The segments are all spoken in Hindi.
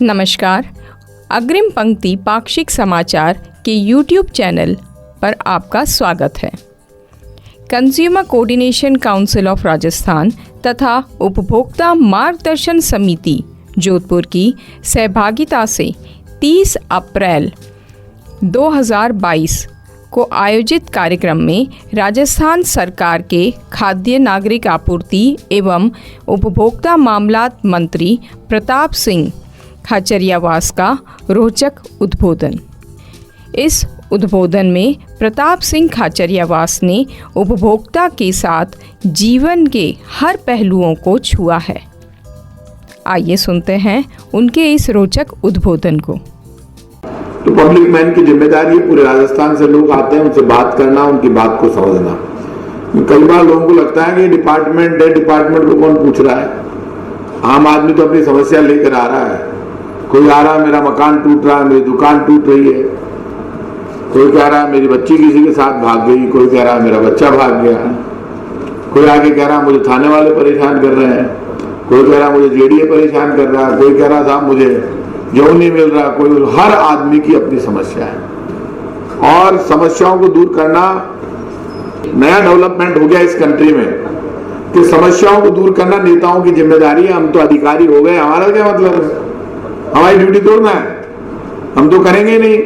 नमस्कार। अग्रिम पंक्ति पाक्षिक समाचार के YouTube चैनल पर आपका स्वागत है। Consumer coordination council of Rajasthan तथा उपभोक्ता मार्गदर्शन समिति जोधपुर की सहभागिता से 30 अप्रैल 2022 को आयोजित कार्यक्रम में राजस्थान सरकार के खाद्य नागरिक आपूर्ति एवं उपभोक्ता मामलात मंत्री प्रताप सिंह खाचरियावास का रोचक उद्बोधन। इस उद्बोधन में प्रताप सिंह खाचरियावास ने उपभोक्ता के साथ जीवन के हर पहलुओं को छुआ है। आइए सुनते हैं उनके इस रोचक उद्बोधन को। तो पब्लिक मैन की जिम्मेदारी है, पूरे राजस्थान से लोग आते हैं, उनसे बात करना, उनकी बात को समझना। कई बार लोगों को लगता है कि डिपार्टमेंट है, डिपार्टमेंट को कौन पूछ रहा है। आम आदमी तो अपनी समस्या लेकर आ रहा है। कोई आ रहा है मेरा मकान टूट रहा है, मेरी दुकान टूट रही है, कोई कह रहा है मेरी बच्ची किसी के साथ भाग गई, कोई कह रहा है मेरा बच्चा भाग गया, कोई आगे कह रहा है मुझे थाने वाले परेशान कर रहे हैं, कोई कह रहा है मुझे जेडीए परेशान कर रहा है, कोई कह रहा साहब मुझे जो नहीं मिल रहा। कोई, हर आदमी की अपनी समस्या है और समस्याओं को दूर करना नया डेवलपमेंट हो गया इस कंट्री में कि समस्याओं को दूर करना नेताओं की जिम्मेदारी है। हम तो अधिकारी हो गए, हमारा क्या मतलब है, हमारी ड्यूटी तोड़ना है, हम तो करेंगे नहीं,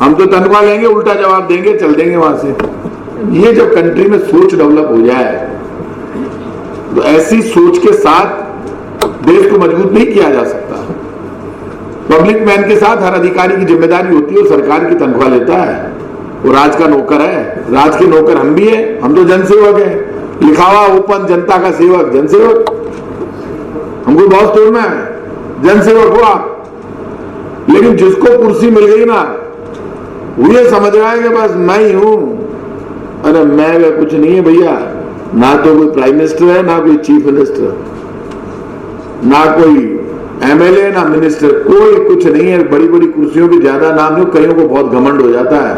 हम तो तनख्वाह लेंगे, उल्टा जवाब देंगे, चल देंगे वहां से। ये जब कंट्री में सोच डेवलप हो जाए तो ऐसी सोच के साथ देश को मजबूत नहीं किया जा सकता। पब्लिक मैन के साथ हर अधिकारी की जिम्मेदारी होती है, वो सरकार की तनख्वाह लेता है, वो राज का नौकर है। राज के नौकर हम भी हैं, हम तो जनसेवक हैं। लिखा हुआ ओपन जनता का सेवक, जनसेवक। हमको बॉस तोड़ना है, जनसेवक हो आप। लेकिन जिसको कुर्सी मिल गई ना, वो ये समझ रहा है कि बस मैं ही हूं। अरे मैं कुछ नहीं है भैया, ना तो कोई प्राइम मिनिस्टर है, ना कोई चीफ मिनिस्टर, ना कोई एमएलए, ना मिनिस्टर, कोई कुछ नहीं है। बड़ी बड़ी कुर्सियों की ज्यादा नाम नहीं, कईयों को बहुत घमंड हो जाता है।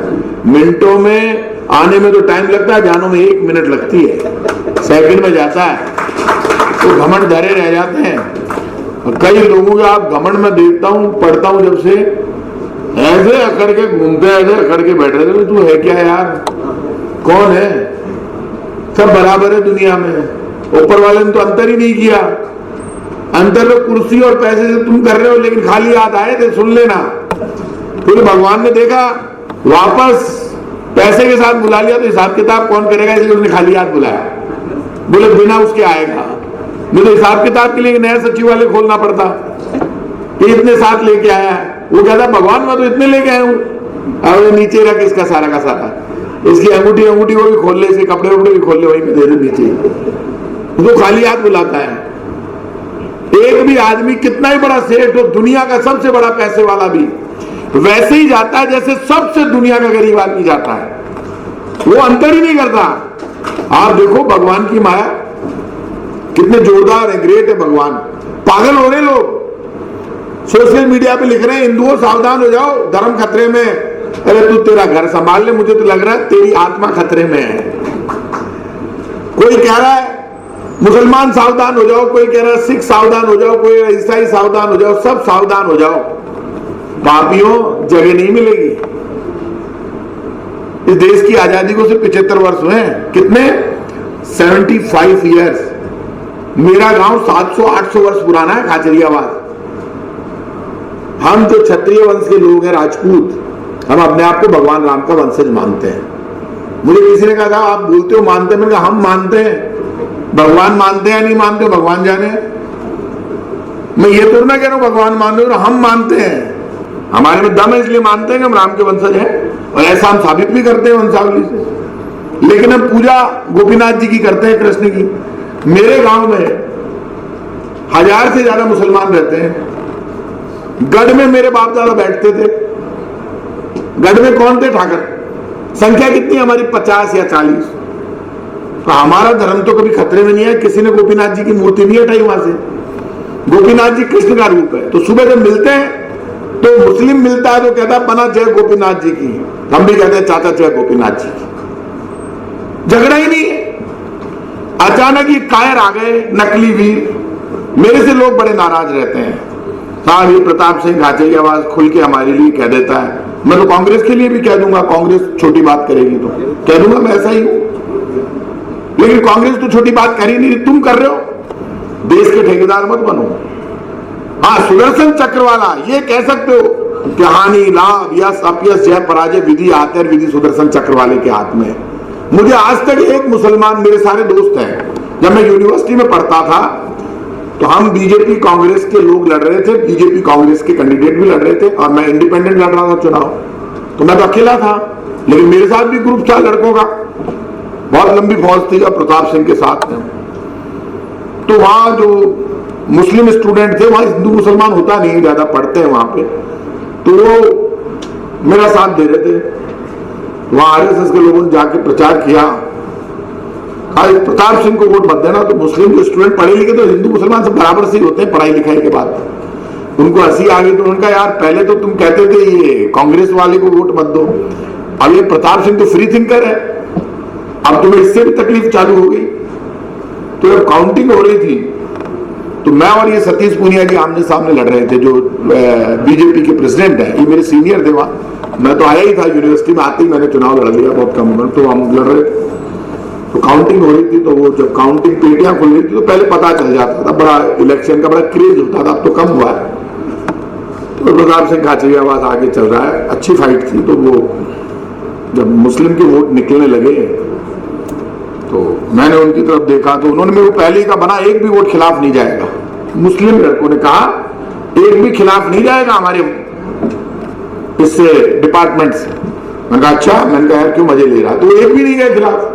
मिनटों में आने में तो टाइम लगता है, जानों में 1 मिनट लगती है, सेकंड में जाता है, तो घमंड धरे रह जाते हैं। कई लोगों के आप घमंड में देखता हूं, पढ़ता हूं, जब से ऐसे अकड़ के घूमते, ऐसे अकड़ के बैठ रहे थे। तू है क्या यार, कौन है? सब बराबर है दुनिया में, ऊपर वाले ने तो अंतर ही नहीं किया। अंतर तो कुर्सी और पैसे से तुम कर रहे हो, लेकिन खाली हाथ आए थे, सुन लेना। फिर भगवान ने देखा, वापस पैसे के साथ बुला लिया, तो हिसाब किताब कौन करेगा, इसलिए उसने खाली हाथ बुलाया। बोले बिना उसके आएगा, नहीं तो हिसाब किताब के लिए नया सचिवालय खोलना पड़ता कि इतने साथ लेके आया है। वो कहता भगवान मैं तो इतने लेके आया हूं। अब नीचे रख इसका सारा का सारा, इसकी अंगूठी को भी खोल ले, इसके कपड़े वपड़े भी खोल ले, वहीं पे दे दे नीचे। तो खाली हाथ बुलाता है। एक भी आदमी कितना ही बड़ा सेठ हो, दुनिया का सबसे बड़ा पैसे वाला भी वैसे ही जाता है जैसे सबसे दुनिया का गरीब आदमी जाता है। वो अंतर ही नहीं करता। आप देखो भगवान की माया कितने जोरदार है, ग्रेट है भगवान। पागल हो रहे लोग, सोशल मीडिया पे लिख रहे हैं हिंदुओं सावधान हो जाओ, धर्म खतरे में। अरे तू तेरा घर संभाल ले, मुझे तो लग रहा है तेरी आत्मा खतरे में है। कोई कह रहा है मुसलमान सावधान हो जाओ, कोई कह रहा है सिख सावधान हो जाओ, कोई ईसाई सावधान हो जाओ, सब सावधान हो जाओ। पापियों जगह नहीं मिलेगी। इस देश की आजादी को सिर्फ 75 वर्ष हुए हैं। कितने? 75 ईयर्स। मेरा गांव 700-800 वर्ष पुराना है, खाचरियावास। हम जो क्षत्रिय वंश के लोग हैं, राजपूत, हम अपने आप को भगवान राम का वंशज मानते हैं। मुझे किसी ने कहा था आप बोलते हो मानते हैं, मैंने कहा हम मानते हैं। भगवान मानते हैं या नहीं मानते हो भगवान जाने। मैं ये तो ना कह रहा हूं भगवान मान रहे हो, हम मानते हैं। हमारे में दम है इसलिए मानते हैं कि हम राम के वंशज हैं, और ऐसा हम साबित भी करते हैं वंशावली से। लेकिन हम पूजा गोपीनाथ जी की करते हैं, कृष्ण की। मेरे गांव में 1000 से ज्यादा मुसलमान रहते हैं। गढ़ में मेरे बाप दादा बैठते थे। गढ़ में कौन थे? ठाकर। संख्या कितनी हमारी? 50 या 40। तो हमारा धर्म तो कभी खतरे में नहीं है। किसी ने गोपीनाथ जी की मूर्ति नहीं हटाई वहां से। गोपीनाथ जी कृष्ण का रूप है। तो सुबह जब मिलते हैं तो मुस्लिम मिलता है तो कहता है बना जय गोपीनाथ जी की, हम भी कहते हैं चाचा जय गोपीनाथ जी की। झगड़ा ही नहीं है। अचानक ये कायर आ गए, नकली वीर। मेरे से लोग बड़े नाराज रहते हैं। साहब ये प्रताप सिंह खाचरियावास खुल के हमारे लिए कह देता है, मैं तो कांग्रेस के लिए भी कह दूंगा, कांग्रेस छोटी बात करेगी तो कह दूंगा मैं ऐसा ही हूं, लेकिन कांग्रेस तो छोटी बात कर ही नहीं, तुम कर रहे हो। देश के ठेकेदार मत बनो। हाँ, सुदर्शन चक्र वाला ये कह सकते हो कि हानि लाभ यश अपयश जय पराजय विधि आते और विधि सुदर्शन चक्र वाले के हाथ में। मुझे आज तक एक मुसलमान, मेरे सारे दोस्त हैं, जब मैं यूनिवर्सिटी में पढ़ता था तो हम बीजेपी कांग्रेस के लोग लड़ रहे थे, बीजेपी कांग्रेस के कैंडिडेट भी लड़ रहे थे और मैं इंडिपेंडेंट लड़ रहा था चुनाव, तो मैं तो अकेला था, लेकिन मेरे साथ भी ग्रुप था लड़कों का, बहुत लंबी फौज थी प्रताप सिंह के साथ में। तो वहां जो मुस्लिम स्टूडेंट थे, वहां हिंदू मुसलमान होता नहीं, ज्यादा पढ़ते हैं वहां पे, तो वो मेरा साथ दे रहे थे। वहां आरएसएस के लोगों ने जाके प्रचार किया, प्रताप सिंह को वोट मत देना, तो मुस्लिम जो स्टूडेंट पढ़े लिखे तो हिंदू मुसलमान सब बराबर से ही होते हैं पढ़ाई लिखाई के बाद। उनको हंसी आ गई, तो उनका यार पहले तो तुम कहते थे ये कांग्रेस वाले को वोट मत दो, अब ये प्रताप सिंह तो फ्री थिंकर है, अब तुम्हें इससे भी तकलीफ चालू हो गई। तो जब काउंटिंग हो रही थी तो मैं और ये सतीश पूनिया जी आमने सामने लड़ रहे थे, जो बीजेपी के प्रेसिडेंट है, ये मेरे सीनियर थे वहां, मैं तो आया ही था यूनिवर्सिटी में, आते ही मैंने चुनाव लड़ लिया बहुत कम उम्र, तो हम लड़ रहे थे। तो काउंटिंग हो रही थी, तो वो जब काउंटिंग पेटियां खुल रही थी तो पहले पता चल जाता था, बड़ा इलेक्शन का बड़ा क्रेज होता था, अब तो कम हुआ है। तो प्रताप सिंह खाचरियावास आगे चल रहा है, अच्छी फाइट थी। तो वो जब मुस्लिम के वोट निकलने लगे तो मैंने उनकी तरफ देखा, तो उन्होंने मेरे को पहले ही कहा बना एक भी वोट खिलाफ नहीं जाएगा। मुस्लिम लड़कों ने कहा एक भी खिलाफ नहीं जाएगा हमारे इससे डिपार्टमेंट से। मैंने कहा अच्छा, मैंने कहा यार क्यों मजे ले रहा, तो एक भी नहीं गए खिलाफ।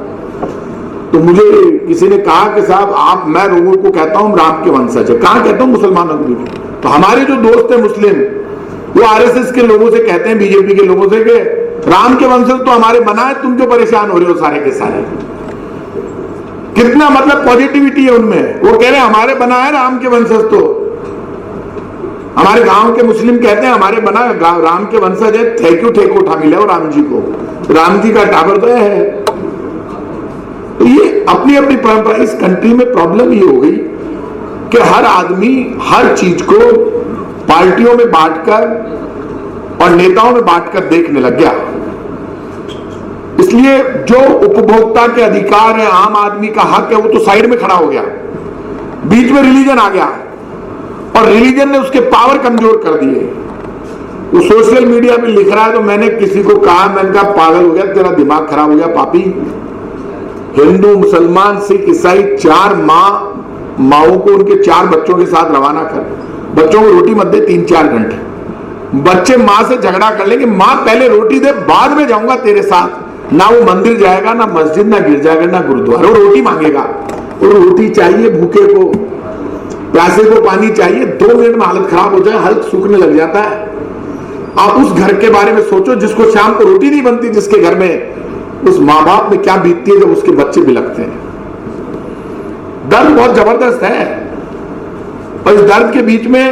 तो मुझे किसी ने कहा कि साहब आप, मैं लोगों को कहता हूं राम के वंशज है, कहां कहता हूं मुसलमानों को भी। तो हमारे जो दोस्त है मुस्लिम, वो आरएसएस के लोगों से कहते हैं, बीजेपी के लोगों से, कि राम के वंशज तो हमारे बना है, तुम क्यों परेशान हो रहे हो सारे के सारे। कितना मतलब पॉजिटिविटी है उनमें, वो कह रहे हैं हमारे बना है राम के वंशज, तो हमारे गांव के मुस्लिम कहते हैं हमारे बना राम के वंशज है, ठेको उठा मिले हो राम जी को, राम जी का टावर तो है। तो ये अपनी अपनी परंपरा। इस कंट्री में प्रॉब्लम ये हो गई कि हर आदमी हर चीज को पार्टियों में बांटकर और नेताओं में बांटकर देखने लग गया। इसलिए जो उपभोक्ता के अधिकार है, आम आदमी का हक है, वो तो साइड में खड़ा हो गया, बीच में रिलीजन आ गया और रिलीजन ने उसके पावर कमजोर कर दिए। वो सोशल मीडिया पे लिख रहा है, तो मैंने किसी को कहा, मैंने कहा पागल हो गया, तेरा दिमाग खराब हो गया पापी। हिंदू मुसलमान सिख ईसाई 4 माओं को उनके 4 बच्चों के साथ रवाना कर, बच्चों को रोटी मत दे 3-4 घंटे, बच्चे मां से झगड़ा कर लेंगे, मां पहले रोटी दे बाद में जाऊंगा तेरे साथ। ना वो मंदिर जाएगा, ना मस्जिद, ना गिरजाघर, ना गुरुद्वारा, वो रोटी मांगेगा। और रोटी चाहिए भूखे को, प्यासे को पानी चाहिए, 2 मिनट में हालत खराब हो जाए, हल्क सूखने लग जाता है। आप उस घर के बारे में सोचो जिसको शाम को रोटी नहीं बनती, जिसके घर में, उस माँ बाप में क्या बीतती है जब उसके बच्चे बिलखते हैं। दर्द बहुत जबरदस्त है, और इस दर्द के बीच में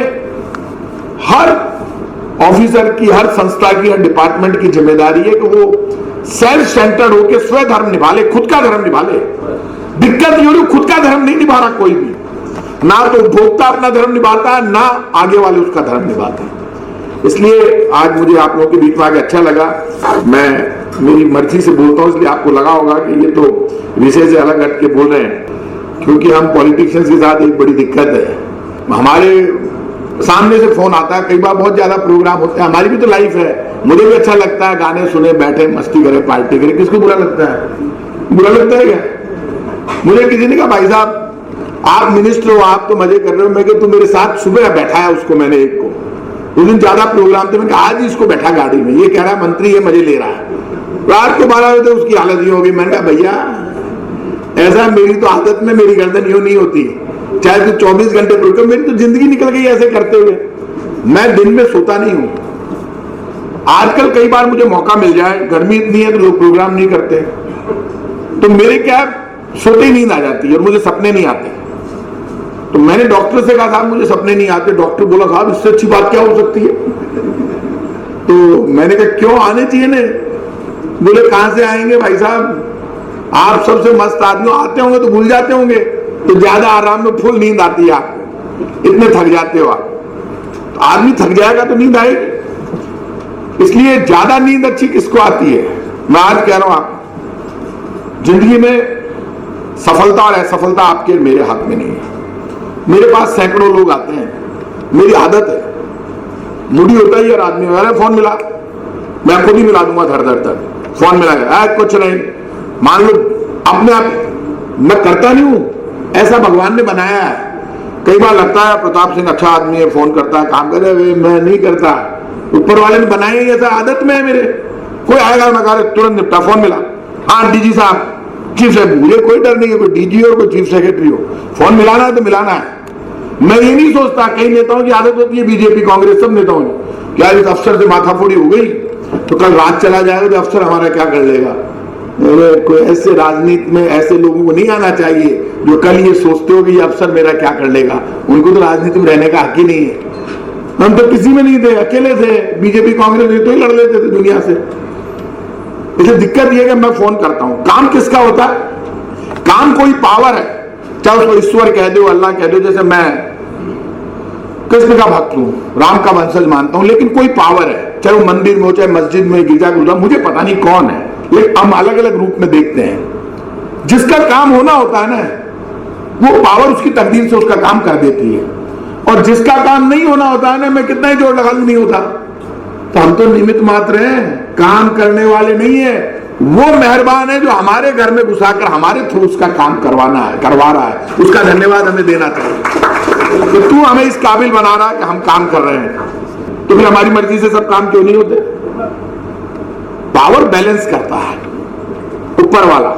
हर ऑफिसर की, हर संस्था की, हर डिपार्टमेंट की जिम्मेदारी है कि वो सेल्फ सेंटर्ड होकर स्वयं धर्म निभा ले, खुद का धर्म निभा ले। दिक्कत ये हो, खुद का धर्म नहीं निभा रहा कोई भी, ना तो उपभोक्ता अपना धर्म निभाता है, ना आगे वाले उसका धर्म निभाते हैं। इसलिए आज मुझे आप लोगों के बीच में आके अच्छा लगा। मैं मेरी मर्जी से बोलता हूँ, इसलिए आपको लगा होगा कि ये तो विषय से अलग हट के बोल रहे हैं, क्योंकि हम पॉलिटिशियंस के साथ एक बड़ी दिक्कत है, हमारे सामने से फोन आता है, कई बार बहुत ज्यादा प्रोग्राम होते हैं, हमारी भी तो लाइफ है, मुझे भी अच्छा लगता है गाने सुने, बैठे मस्ती करे, पार्टी करे, किसको बुरा लगता है? बुरा लगता है क्या? मुझे किसी ने कहा भाई साहब आप मिनिस्टर हो, आप तो मजे कर रहे हो, मैं कि तू मेरे साथ सुबह बैठा है, उसको मैंने एक को, उस दिन ज्यादा प्रोग्राम थे, मैंने आज ही इसको बैठा गाड़ी में, ये कह रहा है मंत्री ये मजे ले रहा है, रात को 12 बजे उसकी हालत ये होगी। मैंने कहा भैया ऐसा मेरी तो आदत में मेरी गर्दन यूं नहीं होती, चाहे तो 24 घंटे प्रोग्राम, मेरी तो जिंदगी निकल गई ऐसे करते हुए, मैं दिन में सोता नहीं हूं। आजकल कई बार मुझे मौका मिल जाए, गर्मी इतनी है तो लोग प्रोग्राम नहीं करते, तो मेरे क्या सोते ही नींद आ जाती है और मुझे सपने नहीं आते। तो मैंने डॉक्टर से कहा साहब मुझे सपने नहीं आते, डॉक्टर बोला साहब इससे अच्छी बात क्या हो सकती है? तो मैंने कहा क्यों आने चाहिए ना? बोले कहां से आएंगे भाई साहब, आप सबसे मस्त आदमी, आते होंगे तो भूल जाते होंगे, तो ज्यादा आराम में फुल नींद आती है आपको, इतने थक जाते हो आप। तो आदमी थक जाएगा तो नींद आएगी। इसलिए ज्यादा नींद अच्छी किसको आती है? मैं आज कह रहा हूं, आप जिंदगी में सफलता और असफलता आपके मेरे हाथ में नहीं है। मेरे पास सैकड़ों लोग आते हैं, मेरी आदत है, मुड़ी होता ही यार आदमी, अरे फोन मिला, मैं खुद ही मिला दूंगा धर धर तक, फोन मिला कुछ नहीं, मान लो अपने आप मैं करता नहीं हूं, ऐसा भगवान ने बनाया है। कई बार लगता है प्रताप सिंह अच्छा आदमी है, फोन करता है, काम करे, मैं नहीं करता, ऊपर वाले ने बनाया ही ऐसा, आदत में है मेरे। कोई आएगा मैं कह तुरंत निपटा, फोन मिला, हाँ डीजी साहब, चीफ सेक्रेटरी, मुझे कोई डर नहीं है, कोई डीजी हो कोई चीफ सेक्रेटरी हो, फोन मिलाना है तो मिलाना है। मैं ये नहीं सोचता, कई नेताओं की आदत होती है, बीजेपी कांग्रेस सब नेताओं की, क्या इस अफसर से माथाफोड़ी हो गई तो कल रात चला जाएगा तो अफसर हमारा क्या कर लेगा। कोई ऐसे राजनीति में ऐसे लोगों को नहीं आना चाहिए जो कल ये सोचते हो कि ये अफसर मेरा क्या कर लेगा। उनको तो राजनीति में रहने का हक ही नहीं है। हम तो किसी में नहीं थे, अकेले थे, बीजेपी कांग्रेस तो ही लड़ लेते थे दुनिया से। इसलिए दिक्कत ये कि मैं फोन करता हूं, काम किसका होता है? काम कोई पावर है, चाहे उसको ईश्वर कह दो, अल्लाह कह दो, जैसे मैं कृष्ण का भक्त हूं, राम का वंशज मानता हूं, लेकिन कोई पावर है, चाहे वो मंदिर में हो, चाहे मस्जिद में, गिरजाघर, मुझे पता नहीं कौन है, लेकिन हम अलग अलग रूप में देखते हैं। जिसका काम होना होता है ना, वो पावर उसकी तकदीर से उसका काम कर देती है, और जिसका काम नहीं होना होता है ना, मैं कितना ही जोर लगा लूं नहीं होता। तो हम तो निमित्त मात्र हैं, काम करने वाले नहीं है। वो मेहरबान है जो हमारे घर में घुसाकर हमारे थ्रू उसका काम करवा रहा है, उसका धन्यवाद हमें देना चाहिए। तो तू हमें इस काबिल बना रहा है कि हम काम कर रहे हैं, तो फिर हमारी मर्जी से सब काम क्यों नहीं होते? पावर बैलेंस करता है ऊपर वाला,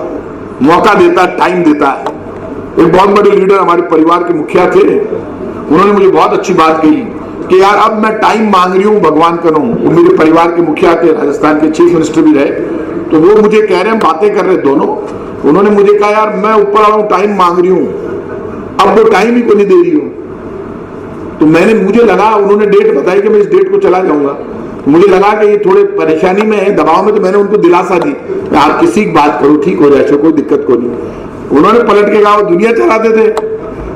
मौका देता है, टाइम देता है। एक बहुत बड़े लीडर हमारे परिवार के मुखिया थे, उन्होंने मुझे बहुत अच्छी बात कही कि यार अब मैं टाइम मांग रही हूं भगवान करूं। वो मेरे परिवार के मुखिया थे, राजस्थान के चीफ मिनिस्टर भी रहे, तो वो मुझे कह रहे हैं, बातें कर रहे दोनों, उन्होंने मुझे कहा यार मैं ऊपर वाला हूं, टाइम मांग रही हूं, अब वो टाइम ही को नहीं दे रही हूं। तो मुझे लगा, उन्होंने डेट बताई कि मैं इस डेट को चला जाऊंगा, मुझे लगा कि ये थोड़े परेशानी में है, दबाव में, तो मैंने उनको दिलासा दी, आप किसी की बात करो, ठीक हो जाए, कोई दिक्कत को नहीं। उन्होंने पलट के कहा, वो दुनिया चलाते थे,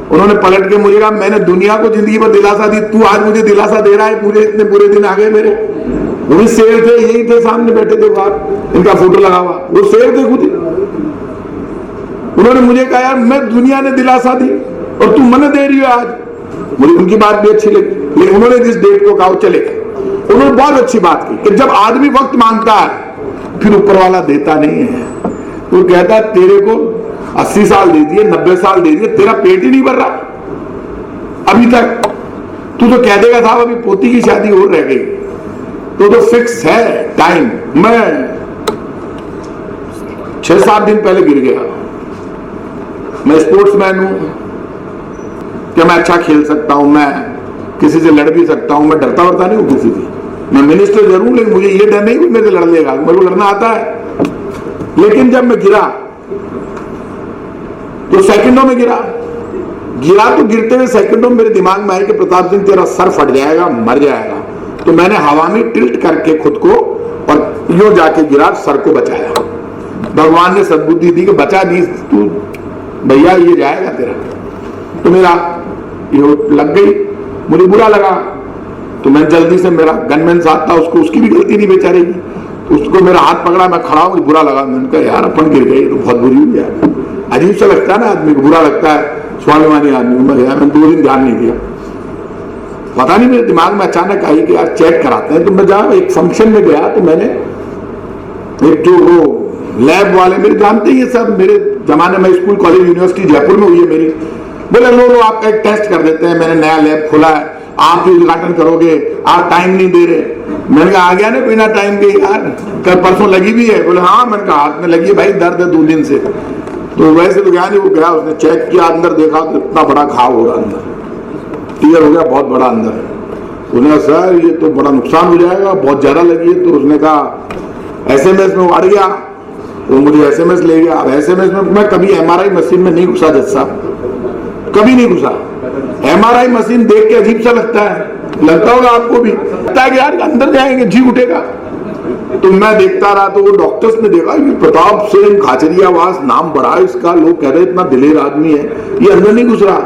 उन्होंने पलट के मुझे कहा मैंने दुनिया को जिंदगी पर दिलासा दी, तू आज मुझे दिलासा दे रहा है, पूरे इतने बुरे दिन आ गए मेरे। वही शेर थे, यही थे, सामने बैठे थे बाहर, इनका फोटो लगा हुआ, वो शेर थे खुद ही। उन्होंने मुझे कहा यार मैं दुनिया ने दिलासा दी और तू मन दे रही हो आज। मुझे उनकी बात भी अच्छी लगी, लेकिन उन्होंने जिस डेट को कहा चले गए। उन्होंने बहुत अच्छी बात की कि जब आदमी वक्त मांगता है फिर ऊपर वाला देता नहीं है। वो कहता है तेरे को 80 साल दे दिए, 90 साल दे दिए, तेरा पेट ही नहीं भर रहा अभी तक। तू तो कह देगा साहब अभी पोती की शादी और रह गई, तो फिक्स है टाइम। मैं 6-7 दिन पहले गिर गया। मैं स्पोर्ट्समैन हूं, क्या मैं अच्छा खेल सकता हूं, मैं किसी से लड़ भी सकता हूं, मैं डरता वरता नहीं हूं किसी से। मैं मिनिस्टर जरूर, लेकिन मुझे ये डर नहीं कि मेरे से लड़ लेगा, मेरे को लड़ना आता है। लेकिन जब मैं गिरा तो सेकंडों में गिरा तो गिरते हुए सेकंडों में मेरे दिमाग में आया कि प्रताप सिंह तेरा सर फट जाएगा, मर जाएगा। तो मैंने हवा में टिल्ट करके खुद को और यो जाके गिरा, सर को बचाया। भगवान ने सद्बुद्धि दी कि बचा नहीं तू भैया, ये जाएगा तेरा। तो मेरा ये लग गई, मुझे बुरा लगा, तो मैं जल्दी से, मेरा गनमैन साथ था, उसकी भी गलती नहीं बेचारे की, उसको मेरा हाथ पकड़ा, मैं खड़ा हूं, बुरा लगा। मैंने कहा यार अपन गिर गए, तो बहुत बुरी हुई यार। अजीब सा लगता है ना आदमी को, बुरा लगता है, स्वाभिमानी आदमी। मैं गया, मैंने 2 दिन ध्यान नहीं दिया, पता नहीं मेरे दिमाग में अचानक आई कि यार चेक कराते हैं। तो मैं जब एक फंक्शन में गया तो मैंने एक जो वो लैब वाले, मेरे जानते ही सब, मेरे जमाने में स्कूल कॉलेज यूनिवर्सिटी जयपुर में हुई है मेरी, बोले लो आपका एक टेस्ट कर देते हैं, मैंने नया लैब खोला है, आप भी उद्घाटन करोगे, आप टाइम नहीं दे रहे। मैंने कहा आ गया ना बिना टाइम के यार, कल परसों लगी भी है। बोले हाँ। मैंने कहा हाथ में लगी है भाई, दर्द है 2 दिन से। तो वैसे तो गया नहीं, वो गया, उसने चेक किया, अंदर देखा तो इतना बड़ा घाव हो रहा, अंदर क्लियर हो गया, बहुत बड़ा अंदर। उसने कहा सर ये तो बड़ा नुकसान हो जाएगा, बहुत ज्यादा लगी है। तो उसने कहा SMS में अड़ गया, वो मुझे SMS ले गया। अब SMS में मैं कभी MRI मशीन में नहीं घुसा जज साहब, कभी नहीं घुसा। MRI मशीन देख के अजीब सा लगता है, लगता होगा आपको भी, लगता है कि यार अंदर जाएंगे जी उठेगा। तो मैं देखता रहा, तो वो डॉक्टर्स ने देखा कि प्रताप सिंह खाचरियावास नाम बड़ा है इसका, लोग कह रहे इतना दिलेर आदमी है, ये अंदर नहीं घुस रहा।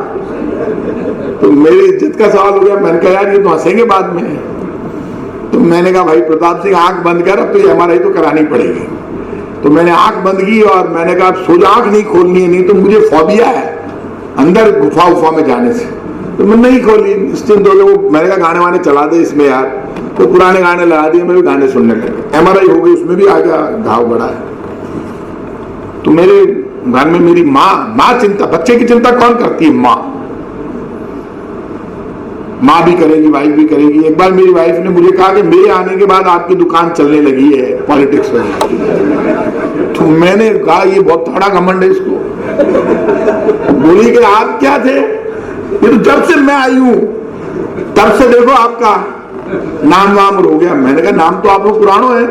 तो मेरी इज्जत का सवाल हो गया। मैंने कहा यार ये तो हंसेंगे बाद में। तो मैंने कहा भाई प्रताप सिंह आंख बंद कर, अब तो ये एमआरआई तो करानी पड़ेगी। तो मैंने आंख बंद की और मैंने कहा सोच आंख नहीं खोलनी है, नहीं तो मुझे फोबिया है अंदर गुफा उफा में जाने से। तो मैंने नहीं खोली, निश्चिंत हो गया। वो मैंने कहा गाने वाने चला दे इसमें यार, तो पुराने गाने लगा दिए, मैं भी गाने सुनने लगे। एमआरआई हो गई, उसमें भी आ गया घाव बड़ा है। तो मेरे घर में मेरी माँ चिंता, बच्चे की चिंता कौन करती है? माँ भी करेगी, वाइफ भी करेगी। एक बार मेरी वाइफ ने मुझे कहा कि मेरे आने के बाद आपकी दुकान चलने लगी है पॉलिटिक्स में। तो मैंने कहा ये बहुत बड़ा घमंड है इसको। बोली कि आप क्या थे? ये तो जब से मैं आई हूं तब से देखो आपका नाम वाम हो गया। मैंने कहा नाम तो आप लोग पुरानो है।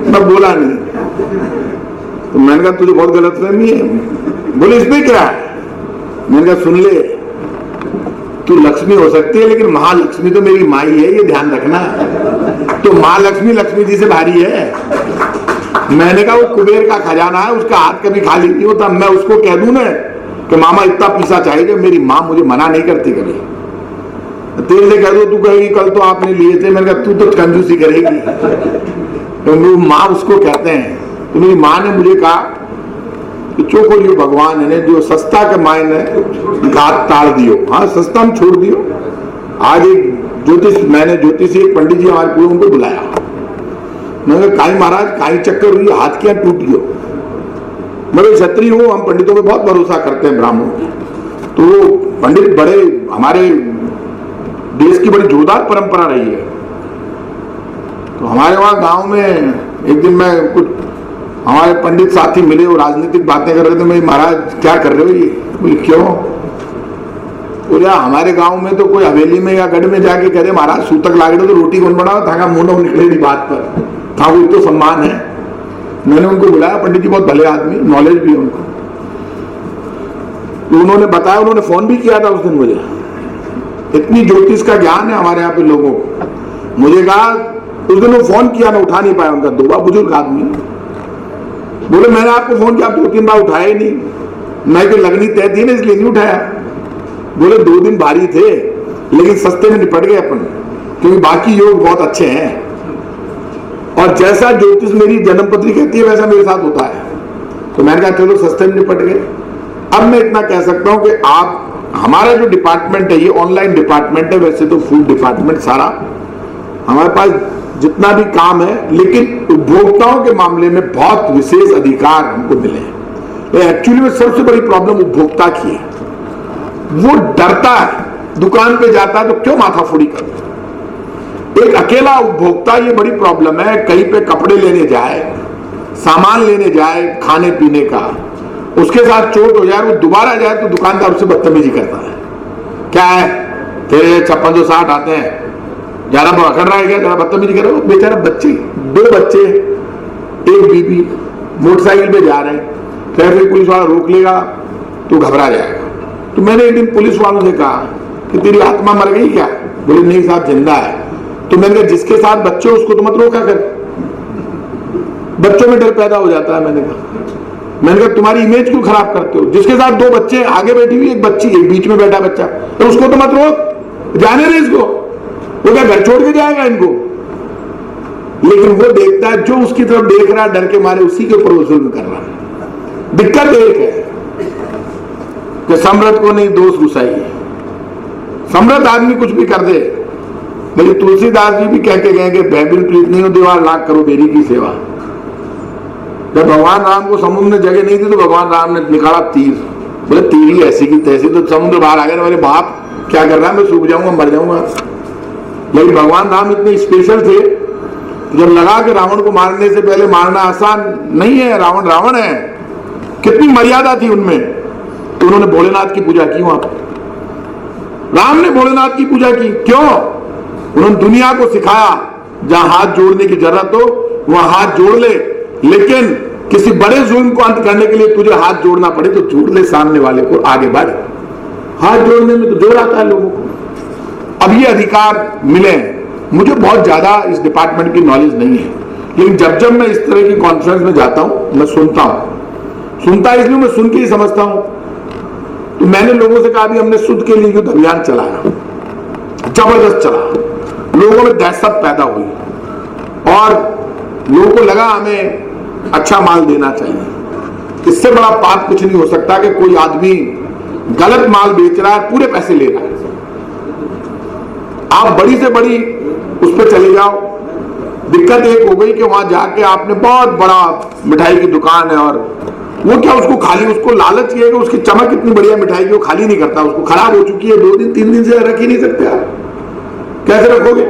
मैं बोला नहीं। तो मैंने कहा तुझे बहुत गलतफहमी है। बोले इसमें क्या है? मैंने कहा सुन ले, तू लक्ष्मी हो सकती है लेकिन महालक्ष्मी तो मेरी माँ ही है, ये ध्यान रखना। तो महालक्ष्मी लक्ष्मी जी से भारी है। मैंने कहा वो कुबेर का खजाना है, उसका हाथ कभी खाली नहीं होता। मैं उसको कह दूं ना कि मामा इतना पीसा चाहिए, मेरी माँ मुझे मना नहीं करती कभी। तेरे से कह दो, तू कहेगी कल तो आपने लिए थे। मैंने कहा तू तो कंजूसी करेगी। तो माँ उसको कहते हैं। तो मेरी माँ ने मुझे कहा कि चोखो लियो भगवान है जो सस्ता के मायने घात ताड़ दियो। हाँ सस्ता हम छोड़ दियो। आज एक मैंने ज्योतिषी एक पंडित जी हमारे पूरे उनको बुलाया। मैंने कहा काई महाराज काई चक्कर हुई, हाथ क्या टूट गयो? मैं क्षत्रिय हूँ, हम पंडितों पे बहुत भरोसा करते हैं ब्राह्मणों। तो वो पंडित बड़े, हमारे देश की बड़ी जोरदार परंपरा रही है। तो हमारे वहां गांव में एक दिन मैं कुछ हमारे पंडित साथी मिले और राजनीतिक बातें कर रहे थे। मैं महाराज क्या कर रहे हो ये? बोले क्यों? बोले हमारे गांव में तो कोई हवेली में या गढ़ में जाके कह रहे महाराज सूतक लागे तो रोटी कौन बनाओ था मुंह निकले बात पर था, वो तो सम्मान है। मैंने उनको बुलाया, पंडित जी बहुत भले आदमी, नॉलेज भी है उनको। तो उन्होंने बताया, उन्होंने फोन भी किया था उस दिन मुझे। इतनी ज्योतिष का ज्ञान है हमारे यहाँ पे लोगों को। मुझे कहा उस दिन वो फोन किया, मैं उठा नहीं पाया उनका। दोबा बुजुर्ग आदमी बोले मैंने आपको फोन किया, आप 2-3 बार उठाया ही नहीं। मैं तो लगनी तय थी ना इसलिए नहीं उठाया। बोले 2 दिन भारी थे लेकिन सस्ते में निपट गए अपन, क्योंकि बाकी योग बहुत अच्छे हैं। और जैसा ज्योतिष मेरी जन्मपत्री कहती है वैसा मेरे साथ होता है। तो मैंने कहा चलो सस्ते में निपट गए। अब मैं इतना कह सकता हूं कि आप, हमारा जो डिपार्टमेंट है ये ऑनलाइन डिपार्टमेंट है। वैसे तो फूड डिपार्टमेंट सारा हमारे पास जितना भी काम है, लेकिन उपभोक्ताओं के मामले में बहुत विशेष अधिकार हमको मिले हैं। एक्चुअली में सबसे बड़ी प्रॉब्लम उपभोक्ता की है। वो डरता है, दुकान पे जाता है तो क्यों माथाफोड़ी कर। एक अकेला उपभोक्ता, ये बड़ी प्रॉब्लम है। कहीं पे कपड़े लेने जाए, सामान लेने जाए खाने पीने का, उसके साथ चोट हो जाए, वो दोबारा जाए तो दुकानदार उससे बदतमीजी करता है। क्या है तेरे 5660 आते हैं, ज्यादा पकड़ रहा है क्या, जरा बदतमीजी कर रहा है। बेचारा बच्चे, 2 बच्चे, एक बीबी मोटरसाइकिल पे जा रहे हैं, ट्रैफिक पुलिस वाला रोक लेगा तो घबरा जाएगा। तो मैंने एक दिन पुलिस वालों से कहा कि तेरी आत्मा मर गई क्या? बोले नहीं साहब जिंदा है। तो मैंने कहा जिसके साथ बच्चे उसको तो मत रोका कर, बच्चों में डर पैदा हो जाता है। मैंने कहा तुम्हारी इमेज क्यों खराब करते हो? जिसके साथ 2 बच्चे, आगे बैठी हुई एक बच्ची, एक बीच में बैठा बच्चा, तो उसको तो मत रोक, जाने दे इसको। वो क्या घर छोड़ के जाएगा इनको? लेकिन वो देखता है, जो उसकी तरफ देख रहा है डर के मारे, उसी के ऊपर वो जुल्म कर रहा है। दिक्कत एक है कि समृद्ध को नहीं दोष रुसाई। समृद्ध आदमी कुछ भी कर दे। मेरे तुलसीदास जी भी कह के गए कि बैबिल प्रीत नहीं हो दीवार लाख करो बेरी की सेवा। जब भगवान राम को समुद्र में जगह नहीं थी तो भगवान राम ने निकाला तीर। बोले तीर ही ऐसी की तैसी, तो समुद्र बाहर आ गया, मेरे बाप क्या कर रहा है, मैं सूख जाऊंगा, मर जाऊंगा। लेकिन भगवान राम इतने स्पेशल थे, जब लगा कि रावण को मारने से पहले मारना आसान नहीं है, रावण रावण है, कितनी मर्यादा थी उनमें, तो उन्होंने भोलेनाथ की पूजा की। वहां राम ने भोलेनाथ की पूजा की। क्यों? उन्होंने दुनिया को सिखाया जहां हाथ जोड़ने की जरूरत हो वहां हाथ जोड़ ले, लेकिन किसी बड़े जुल्म को अंत करने के लिए तुझे हाथ जोड़ना पड़े तो जोड़ ले सामने वाले को, आगे बढ़। हाथ जोड़ने में तो जोर आता है लोगों को। अब ये अधिकार मिले। मुझे बहुत ज्यादा इस डिपार्टमेंट की नॉलेज नहीं है, लेकिन जब मैं इस तरह की कॉन्फ्रेंस में जाता हूं, मैं सुनता इसलिए मैं सुन के ही समझता हूं। तो मैंने लोगों से कहा भी हमने शुद्ध के लिए युद्ध अभियान चलाया, जबरदस्त चला, लोगों में दहशत पैदा हुई और लोगों को लगा हमें अच्छा माल देना चाहिए। इससे बड़ा पाप कुछ नहीं हो सकता कि कोई आदमी गलत माल बेच रहा है, पूरे पैसे ले रहा है। आप बड़ी से बड़ी उस पर चले जाओ, दिक्कत एक हो गई कि वहां जाके आपने बहुत बड़ा मिठाई की दुकान है और वो क्या उसको खाली, उसको लालच ये है कि उसकी चमक इतनी बढ़िया मिठाई की वो खाली नहीं करता, उसको खराब हो चुकी है, 2 दिन 3 दिन से रख ही नहीं सकते आप, कैसे रखोगे?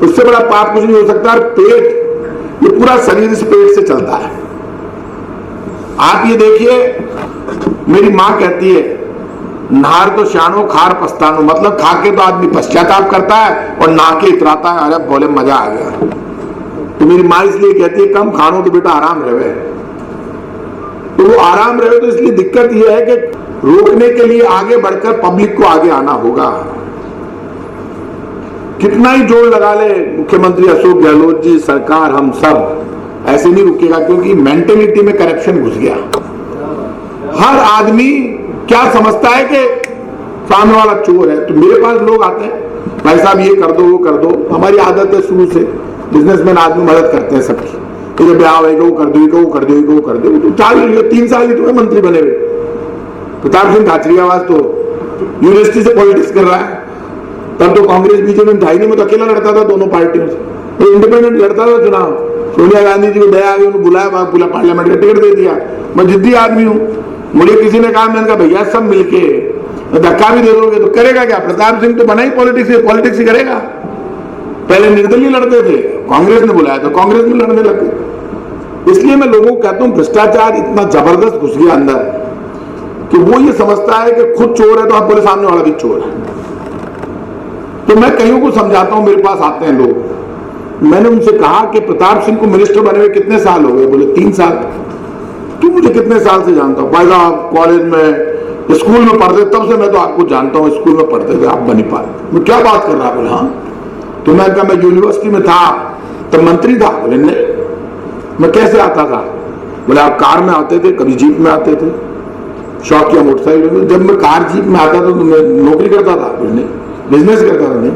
उससे बड़ा पाप कुछ नहीं हो सकता। और पेट, ये पूरा शरीर इस पेट से चलता है। आप ये देखिए, मेरी मां कहती है नार तो शानो खार पछतानो, मतलब खा के तो आदमी पश्चाताप करता है और नहा के इतराता है, अरे बोले मजा आ गया। तो मेरी माँ इसलिए कहती है कम खानो तो बेटा आराम रहे। तो वो आराम रहे, तो इसलिए दिक्कत यह है कि रोकने के लिए आगे बढ़कर पब्लिक को आगे आना होगा। कितना ही जोर लगा ले मुख्यमंत्री अशोक गहलोत जी, सरकार, हम सब, ऐसे नहीं रुकेगा, क्योंकि मेंटेलिटी में करप्शन घुस गया। हर आदमी क्या समझता है कि सामने वाला चोर है। तो मेरे पास लोग आते हैं, भाई साहब ये कर दो वो कर दो। हमारी आदत है शुरू से, बिजनेसमैन आदमी मदद करते हैं सबकी, तो ब्याह होगा वो कर दो, वो कर दो, वो कर दो। तो 3 साल ही तो मंत्री बने हुए। प्रताप सिंह खाचरियावास तो यूनिवर्सिटी से पॉलिटिक्स कर रहा है, तब तो कांग्रेस बीजेपी में था ही नहीं, मैं तो अकेला लड़ता था दोनों पार्टियों से, तो इंडिपेंडेंट लड़ता था चुनाव। सोनिया गांधी जी को दया आ गई, उन्होंने बुलाया, पूरा पार्लियामेंट का टिकट दे दिया। मैं जिद्दी आदमी हूँ, मुझे किसी ने कहा, मैंने कहा भैया सब मिलके धक्का भी दे दोगे तो करेगा क्या? प्रताप सिंह तो बना ही पॉलिटिक्स ही करेगा। पहले निर्दलीय लड़ते थे, कांग्रेस ने बुलाया तो कांग्रेस में लड़ने लगे। इसलिए मैं लोगों को कहता हूं भ्रष्टाचार इतना जबरदस्त घुस गया अंदर कि वो ये समझता है कि खुद चोर है तो आप बोले सामने वाला भी चोर है। तो मैं कईयों को समझाता हूं, मेरे पास आते हैं लोग, मैंने उनसे कहा कि प्रताप सिंह को मिनिस्टर बने हुए कितने साल हो गए? बोले 3 साल। तू मुझे कितने साल से जानता हूं? भाई साहब कॉलेज में, स्कूल में पढ़ते तब से मैं तो आपको जानता हूं, स्कूल में पढ़ते थे आप बनी पाए। मैं क्या बात कर रहा? बोले हाँ। तो मैं कहा मैं यूनिवर्सिटी में था तब मंत्री था। बोले नहीं। मैं कैसे आता था? बोले आप कार में आते थे, कभी जीप में आते थे, शौकिया मोटरसाइकिल में। जब मैं कार जीप में आता था तो मैं नौकरी करता था। बोले नहीं। बिजनेस करता था? नहीं।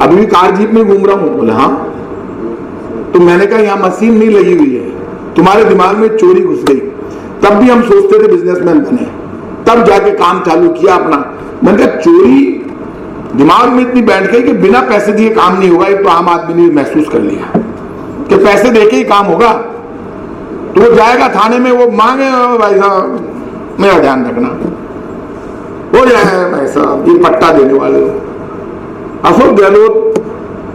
अभी भी कार जीप में घूम रहा हूं। बोले हाँ। तो मैंने कहा यहाँ मशीन नहीं लगी हुई है, तुम्हारे दिमाग में चोरी घुस गई। तब भी हम सोचते थे बिजनेसमैन बने, तब जाके काम चालू किया अपना। मैंने कहा चोरी दिमाग में इतनी बैठ गई कि बिना पैसे दिए काम नहीं होगा। ये तो आम आदमी ने महसूस कर लिया कि पैसे देके ही काम होगा। तो वो जाएगा थाने में, वो मांगे भाई साहब मेरा ध्यान रखना, हो जाए भाई साहब ये पट्टा देने वाले हो। अशोक गहलोत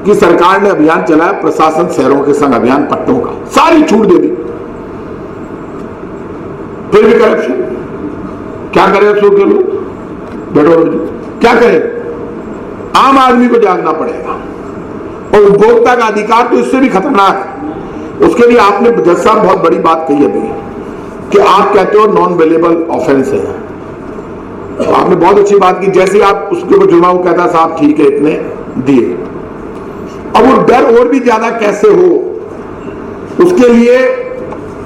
की सरकार ने अभियान चलाया, प्रशासन शहरों के संग अभियान पट्टों का, सारी छूट दे दी, फिर भी करप्शन। क्या करे अशोक गहलोत? बैठो क्या करे? आम आदमी को जागना पड़ेगा। और उपभोक्ता का अधिकार तो इससे भी खतरनाक है। उसके लिए आपने जज साहब बहुत बड़ी बात कही अभी कि आप कहते हो नॉन वेलेबल ऑफेंस है, तो आपने बहुत अच्छी बात की। जैसे आप उसके ऊपर जुर्माना कहता साहब ठीक है इतने दिए, अब वो डर और भी ज्यादा कैसे हो, उसके लिए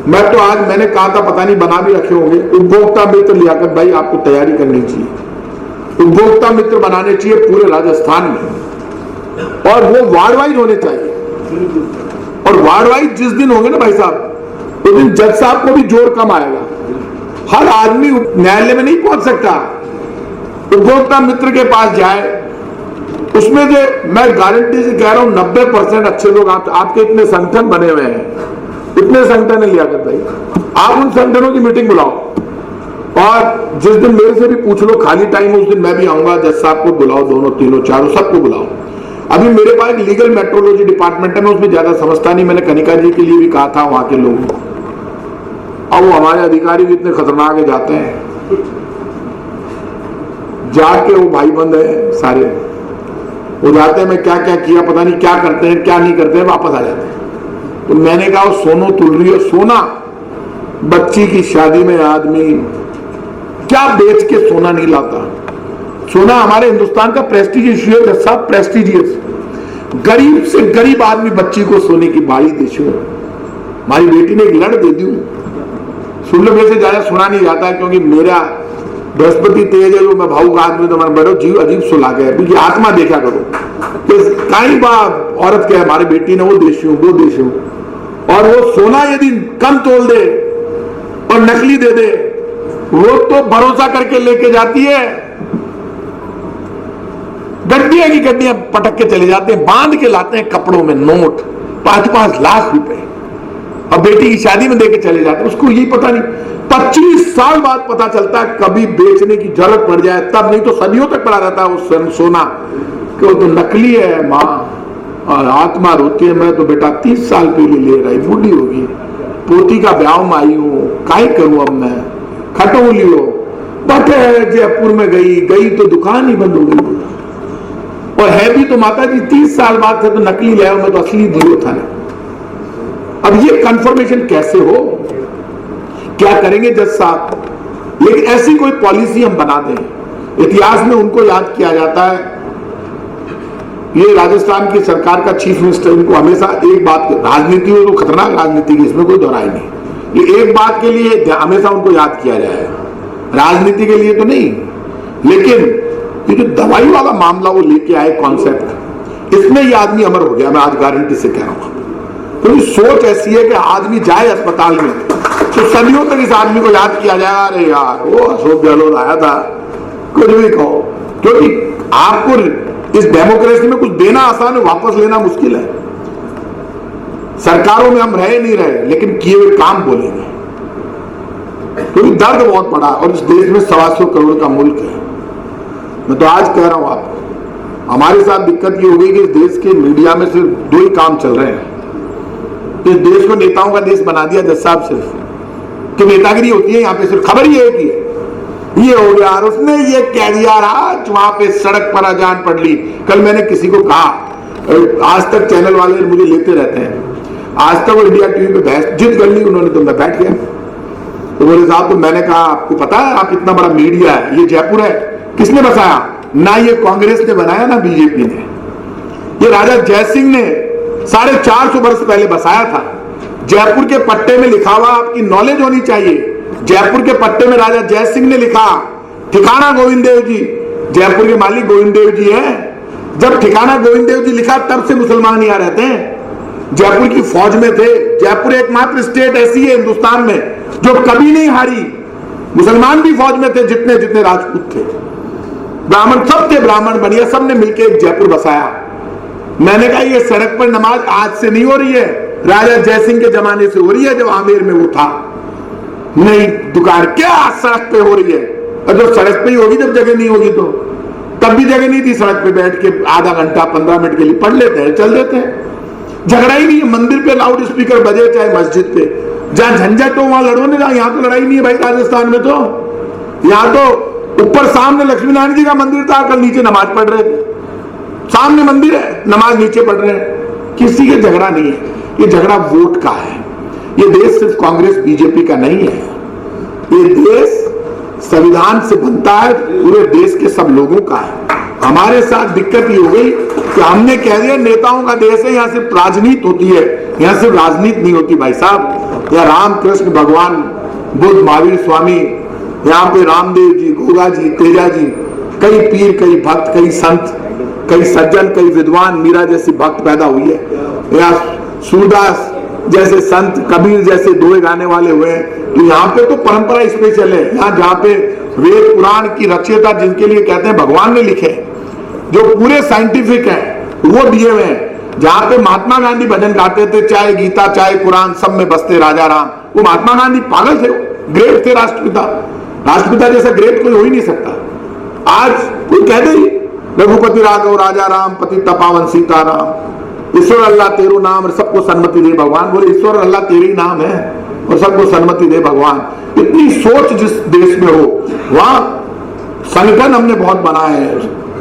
मैं तो आज मैंने कहा था, पता नहीं बना भी रखे होंगे, उपभोक्ता मित्र लियाकत भाई आपको तैयारी करनी चाहिए। उपभोक्ता मित्र बनाने चाहिए पूरे राजस्थान में, और वो वार्ड वाइज होने चाहिए। और वार्ड वाइज जिस दिन होंगे ना भाई साहब, उस दिन जज साहब को भी जोर कम आएगा। हर आदमी न्यायालय में नहीं पहुंच सकता, उपभोक्ता मित्र के पास जाए। उसमें से मैं गारंटी से कह रहा हूं 90% अच्छे लोग आपके इतने संगठन बने हुए हैं, इतने संगठन है लियाकत भाई, आप उन संगठनों की मीटिंग बुलाओ और जिस दिन मेरे से भी पूछ लो खाली टाइम है उस दिन मैं भी आऊंगा। जज साहब को बुलाओ, दोनों तीनों चारों सबको बुलाओ। अभी मेरे पास एक लीगल मेट्रोलॉजी डिपार्टमेंट है, मैं उसमें ज्यादा समझता नहीं, मैंने कनिका जी के लिए भी कहा था वहां के लोग। अब वो हमारे अधिकारी भी इतने खतरनाक जाते हैं, जाके वो भाई बंद है सारे, वो जाते हैं मैं क्या क्या किया पता नहीं क्या करते हैं क्या नहीं करते हैं, वापस आ जाते हैं। तो मैंने कहा सोनो तुल रही है, सोना बच्ची की शादी में आदमी क्या बेच के सोना नहीं लाता। सोना हमारे हिंदुस्तान का प्रेस्टीज इश्यू है सब, प्रेस्टीजियस। गरीब से गरीब आदमी बच्ची को सोने की बाड़ी दे। हमारी बेटी ने एक लड़ दे दी, सुन लो, वैसे ज्यादा सुना नहीं जाता है क्योंकि मेरा बृहस्पति तेज है, जो मैं भावुक आदमी तो मैं बैठो जीव अजीब सुला गया, क्योंकि आत्मा देखा करो। तो कई बार औरत के हमारी बेटी ने वो देशी हूं वो देशी हूं, और वो सोना यदि कम तोल दे और नकली दे दे, वो तो भरोसा करके लेके जाती है, गड्डियां की गड्डियां पटक के चले जाते हैं, बांध के लाते हैं कपड़ों में नोट 5-5 लाख रुपए, और बेटी की शादी में देके चले जाते हैं। उसको यही पता नहीं, 25 साल बाद पता चलता है, कभी बेचने की जरूरत पड़ जाए तब, नहीं तो सदियों तक पड़ा रहता है वो सोना कि वो तो नकली है। माँ और आत्मा रोती है, मैं तो बेटा 30 साल पहले ले रही, बूढ़ी होगी, पोती का ब्याह में आई हूं, काहे करूं अब मैं, खटोली हो बट जयपुर में गई तो दुकान ही बंद हो गई, और है भी तो माता जी 30 साल बाद से तो नकली ले, मैं तो असली दियो था ना। अब ये कंफर्मेशन कैसे हो, क्या करेंगे जज साहब? लेकिन ऐसी कोई पॉलिसी हम बना दें, इतिहास में उनको याद किया जाता है। ये राजस्थान की सरकार का चीफ मिनिस्टर, इनको हमेशा एक बात, राजनीति हो तो खतरनाक राजनीति की, इसमें कोई दोहराई नहीं, ये एक बात के लिए हमेशा उनको याद किया जाएगा, राजनीति के लिए तो नहीं। लेकिन ये जो दवाई वाला मामला वो लेके आए कॉन्सेप्ट, इसमें ये आदमी अमर हो गया, मैं आज गारंटी से कह रहा हूं। क्योंकि सोच ऐसी है कि आदमी जाए अस्पताल में तो सदियों तक इस आदमी को याद किया जाए, अरे यार वो अशोक गहलोत आया था, कुछ भी कहो, क्योंकि आपको इस डेमोक्रेसी में कुछ देना आसान है, वापस लेना मुश्किल है। सरकारों में हम रहे नहीं रहे, लेकिन किए हुए काम बोलेंगे, क्योंकि दर्द बहुत बड़ा, और इस देश में 125 करोड़ का मुल्क है। मैं तो आज कह रहा हूं आपको, हमारे साथ दिक्कत ये हो गई कि इस देश के मीडिया में सिर्फ 2 ही काम चल रहे हैं। इस देश को नेताओं का देश बना दिया जज साहब, सिर्फ कि नेतागिरी होती है यहाँ पे, सिर्फ खबर ही एक ही है, ये हो गया, उसने ये कह दिया, आज वहां पे सड़क पर अजान पढ़ ली। कल मैंने किसी को कहा, आज तक चैनल वाले मुझे लेते रहते हैं, आज तक वो इंडिया टीवी पे बहस जिद कर ली उन्होंने, तो मैं बैठ गया। तो बोले साहब, तो मैंने कहा आपको पता है, आप इतना बड़ा मीडिया है, ये जयपुर है, किसने बसाया? ना ये कांग्रेस ने बनाया ना बीजेपी ने, ये राजा जयसिंह ने 450 वर्ष पहले बसाया था। जयपुर के पट्टे में लिखा हुआ, आपकी नॉलेज होनी चाहिए, जयपुर के पट्टे में राजा जयसिंह ने लिखा, ठिकाना गोविंद देव जी, जयपुर के मालिक गोविंद देव जी हैं। जब ठिकाना गोविंद देव जी लिखा, तब से मुसलमान यहाँ रहते हैं, जयपुर की फौज में थे। जयपुर एकमात्र स्टेट ऐसी है हिंदुस्तान में जो कभी नहीं हारी, मुसलमान भी फौज में थे, जितने जितने राजपूत थे, ब्राह्मण सब थे, ब्राह्मण बढ़िया, सबने मिलकर एक जयपुर बसाया। मैंने कहा ये सड़क पर नमाज आज से नहीं हो रही है, राजा जयसिंह के जमाने से हो रही है, जब आमेर में वो था। नहीं दुकान क्या सड़क पे हो रही है, और जो सड़क पे ही होगी, जब जगह नहीं होगी तो, तब भी जगह नहीं थी, सड़क पे बैठ के आधा घंटा 15 मिनट के लिए पढ़ लेते हैं, चल देते हैं, झगड़ा ही नहीं है। मंदिर पे लाउड स्पीकर बजे, चाहे मस्जिद पे, जहां झंझट हो वहां लड़ो नहीं, यहाँ तो लड़ाई नहीं है भाई। राजस्थान में तो यहाँ तो ऊपर सामने लक्ष्मी नारायण जी का मंदिर था, कल नीचे नमाज पढ़ रहे थे, सामने मंदिर है, नमाज नीचे पढ़ रहे हैं, किसी के झगड़ा नहीं है। ये झगड़ा वोट का है। ये देश सिर्फ कांग्रेस बीजेपी का नहीं है, ये देश संविधान से बनता है, पूरे देश के सब लोगों का है। हमारे साथ दिक्कत ये हो गई कि हमने कह दिया नेताओं का देश है, यहाँ सिर्फ राजनीति होती है, यहाँ सिर्फ राजनीति नहीं होती भाई साहब। यहाँ राम कृष्ण भगवान, बुद्ध, महावीर स्वामी, यहाँ पे रामदेव जी, गोगा जी, तेजा जी, कई पीर, कई भक्त, कई संत, कई सज्जन, कई विद्वान, मीरा जैसी भक्त पैदा हुई है। यहाँ सूरदास जैसे संत, कबीर जैसे दोहे गाने वाले हुए हैं। तो यहाँ पे तो परंपरा स्पेशल है। यहाँ जहाँ पे वेद पुराण की रचयिता, जिनके लिए कहते हैं भगवान ने लिखे, जो पूरे साइंटिफिक हैं, वो दिए हुए हैं। जहाँ पे महात्मा गांधी भजन गाते थे, चाहे गीता चाहे कुरान, सब में बसते राजा राम। वो महात्मा गांधी पागल थे, ग्रेट थे, राष्ट्रपिता। राष्ट्रपिता जैसा ग्रेट कोई हो ही नहीं सकता। आज कोई कह दे रघुपति राघव राजा राम, पति तपावन सीताराम, ईश्वर अल्लाह तेरू नाम, सबको सन्मति दे भगवान। बोले ईश्वर अल्लाह तेरी नाम है और सबको सन्मति दे भगवान। इतनी सोच जिस देश में हो, वहां संगठन हमने बहुत बनाए हैं,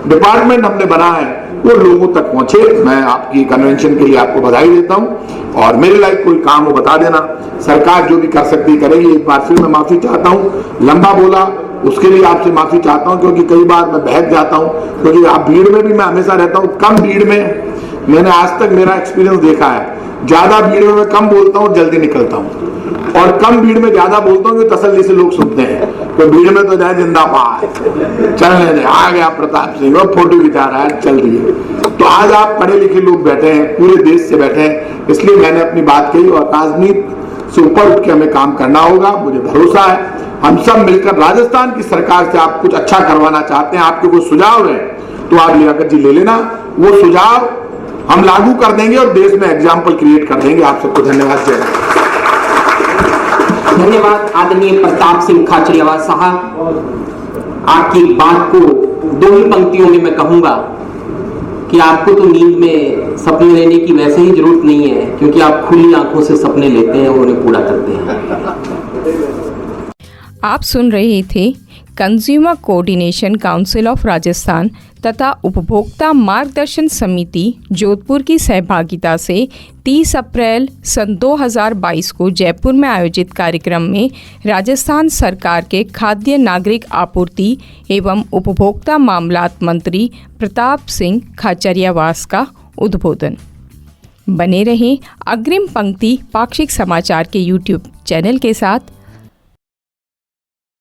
डिपार्टमेंट हमने बनाए हैं, वो लोगों तक पहुंचे। मैं आपकी कन्वेंशन के लिए आपको बधाई देता हूं, और मेरे लायक कोई काम हो बता देना। सरकार जो भी कर सकती करेगी। एक बार फिर मैं माफी चाहता हूं, लंबा बोला उसके लिए आपसे माफी चाहता हूं, क्योंकि कई बार मैं बहक जाता हूं, क्योंकि आप भीड़ में भी मैं हमेशा रहता हूं। कम भीड़ में मैंने आज तक मेरा एक्सपीरियंस देखा है, ज्यादा भीड़ में मैं कम बोलता हूं, जल्दी निकलता हूं, और कम भीड़ में ज्यादा बोलता हूं, तसल्ली से लोग सुनते हैं। तो भीड़ में तो जाए जिंदाबाद, चलने दे, आ गया प्रताप सिंह, वो फोटो खिंचा रहा है, चल रही है। तो आज आप पढ़े लिखे लोग बैठे हैं, पूरे देश से बैठे हैं, इसलिए मैंने अपनी बात कही और राजनीति से ऊपर उठ के हमें काम करना होगा। मुझे भरोसा है हम सब मिलकर राजस्थान की सरकार से आप कुछ अच्छा करवाना चाहते हैं, आपके कोई सुझाव है तो आप लियाकत जी ले लेना, वो सुझाव हम लागू कर देंगे और देश में एग्जाम्पल क्रिएट कर देंगे। आप सबको धन्यवाद। धन्यवाद आदरणीय प्रताप सिंह खाचरियावास साहब। आपकी बात को दो ही पंक्तियों में मैं कहूंगा कि आपको तो नींद में सपने लेने की वैसे ही जरूरत नहीं है, क्योंकि आप खुली आंखों से सपने लेते हैं और उन्हें पूरा करते हैं। आप सुन रहे थे consumer coordination council of Rajasthan तथा उपभोक्ता मार्गदर्शन समिति जोधपुर की सहभागिता से 30 अप्रैल सन 2022 को जयपुर में आयोजित कार्यक्रम में राजस्थान सरकार के खाद्य नागरिक आपूर्ति एवं उपभोक्ता मामलात मंत्री प्रताप सिंह खाचरियावास का उद्बोधन। बने रहें अग्रिम पंक्ति पाक्षिक समाचार के YouTube चैनल के साथ।